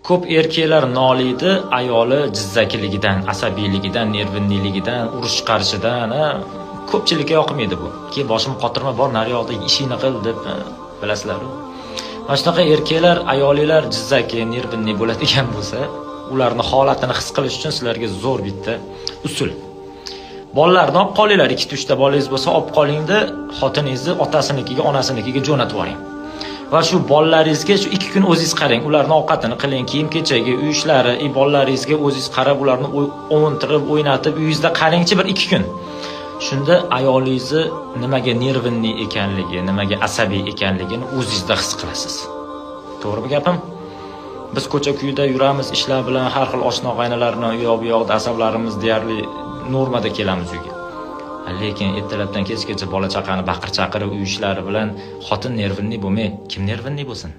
Ko'p erkaklar noliydi ayoli jizzakiligidan, asabiyligidan, nervinligidan, urush chiqarishidan. Ko'pchilikka yoqmaydi bu. Keyin boshim qotirma bor, nari yoqda ishingni qil deb bilasizlar-ku. Mana shunaqa erkaklar, ayollar jizzaki, nervinli bo'ladigan bo'lsa, ularni holatini his qilish uchun sizlarga zo'r bitta usul. Bolalarni olib qolinglar, 2-3 ta bolangiz bo'lsa, olib qolingda, xotiningizni otasinikiga, onasinikiga jo'natib yuboring. Va shu bolalaringizga shu 2 kun o'zingiz qarang, ularning ovqatini qiling, kiyim-kechagi, uy ishlari, bolalaringizga o'zingiz qarab, ularni o'yintirib, o'ynatib, uyingizda qaringchi bir 2 kun. Shunda ayolingizni nimaga nervinli ekanligi, nimaga asabiy ekanligini o'zingizda his qilasiz. To'g'rimi gapim? Biz ko'cha-kuyda yuramiz, ishlar bilan har xil oshna-og'aynalarni u yoq-bu yoqda asablarimiz deyarli normada kelamiz uyga. Lekin ertalabdan kechgacha bola chaqani baqir-chaqirib uy ishlari bilan xotin nervinli bo'lmay, kim nervinli bo'lsin?